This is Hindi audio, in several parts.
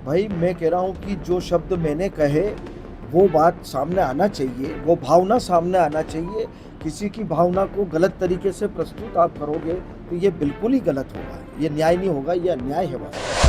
भाई मैं कह रहा हूँ कि जो शब्द मैंने कहे वो बात सामने आना चाहिए, वो भावना सामने आना चाहिए। किसी की भावना को गलत तरीके से प्रस्तुत आप करोगे तो ये बिल्कुल ही गलत होगा, ये न्याय नहीं होगा, ये अन्याय है बस।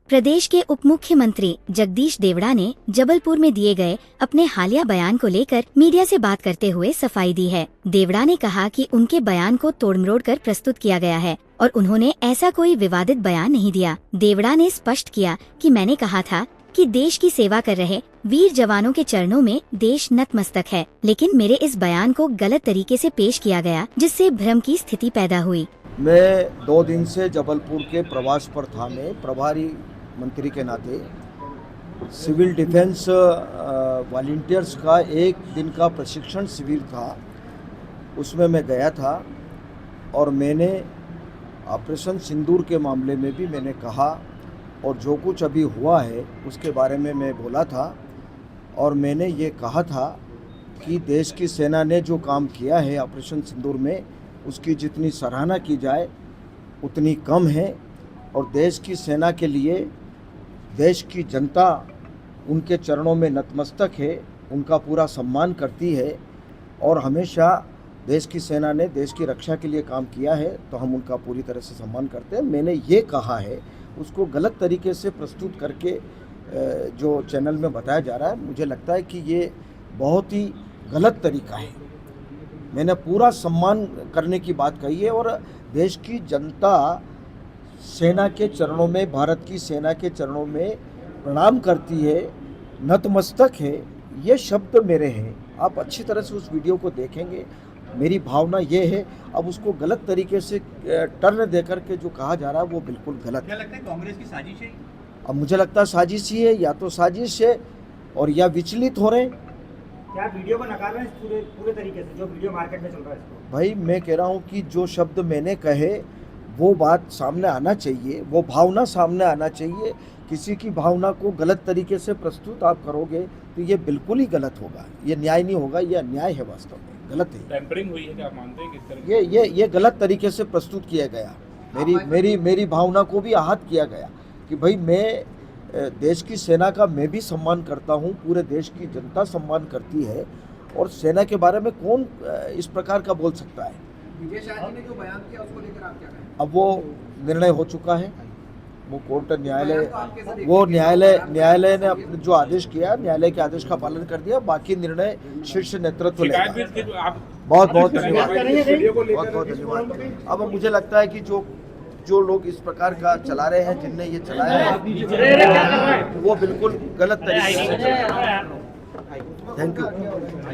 प्रदेश के उप मुख्यमंत्री जगदीश देवड़ा ने जबलपुर में दिए गए अपने हालिया बयान को लेकर मीडिया से बात करते हुए सफाई दी है। देवड़ा ने कहा कि उनके बयान को तोड़मरोड़ कर प्रस्तुत किया गया है और उन्होंने ऐसा कोई विवादित बयान नहीं दिया। देवड़ा ने स्पष्ट किया कि मैंने कहा था कि देश की सेवा कर रहे वीर जवानों के चरणों में देश नतमस्तक है, लेकिन मेरे इस बयान को गलत तरीके से पेश किया गया, जिससे भ्रम की स्थिति पैदा हुई। मैं 2 दिन से जबलपुर के प्रवास पर था। मैं प्रभारी मंत्री के नाते सिविल डिफेंस वॉलंटियर्स का 1 दिन का प्रशिक्षण शिविर था, उसमें मैं गया था और मैंने ऑपरेशन सिंदूर के मामले में भी मैंने कहा और जो कुछ अभी हुआ है उसके बारे में मैं बोला था और मैंने ये कहा था कि देश की सेना ने जो काम किया है ऑपरेशन सिंदूर में, उसकी जितनी सराहना की जाए उतनी कम है और देश की सेना के लिए देश की जनता उनके चरणों में नतमस्तक है, उनका पूरा सम्मान करती है और हमेशा देश की सेना ने देश की रक्षा के लिए काम किया है तो हम उनका पूरी तरह से सम्मान करते हैं। मैंने ये कहा है, उसको गलत तरीके से प्रस्तुत करके जो चैनल में बताया जा रहा है, मुझे लगता है कि ये बहुत ही गलत तरीका है। मैंने पूरा सम्मान करने की बात कही है और देश की जनता सेना के चरणों में, भारत की सेना के चरणों में प्रणाम करती है, नतमस्तक है, ये शब्द मेरे हैं। आप अच्छी तरह से उस वीडियो को देखेंगे, मेरी भावना ये है। अब उसको गलत तरीके से टर्न देकर के जो कहा जा रहा है वो बिल्कुल गलत है। क्या लगता है कांग्रेस की साजिश है? अब मुझे लगता है साजिश ही है, या तो साजिश है और या विचलित हो रहे हैं। क्या वीडियो को नकार रहे हैं पूरे तरीके से, जो वीडियो मार्केट में चल रहा है इसको? भाई मैं कह रहा हूँ कि जो शब्द मैंने कहे वो बात सामने आना चाहिए, वो भावना सामने आना चाहिए। किसी की भावना को गलत तरीके से प्रस्तुत आप करोगे तो ये बिल्कुल ही गलत होगा, ये न्याय नहीं होगा, ये अन्याय है, वास्तव में गलत है। टेम्परिंग हुई है क्या आप मानते हैं? किस तरह ये गलत तरीके से प्रस्तुत किया गया, मेरी भावना को भी आहत किया गया कि भाई मैं देश की सेना का मैं भी सम्मान करता हूँ, पूरे देश की जनता सम्मान करती है और सेना के बारे में कौन इस प्रकार का बोल सकता है। विजय शाह जी ने जो बयान किया उसको लेकर आप क्या कहें? अब वो निर्णय हो चुका है, वो कोर्ट न्यायालय ने अपने जो आदेश किया, न्यायालय के आदेश का पालन कर दिया। बाकी निर्णय शीर्ष नेतृत्व लेगा। बहुत बहुत धन्यवाद, बहुत बहुत धन्यवाद। अब मुझे लगता है कि जो लोग इस प्रकार का चला रहे हैं, जिनने ये चलाया है, वो बिल्कुल गलत तरीके से। Thank you.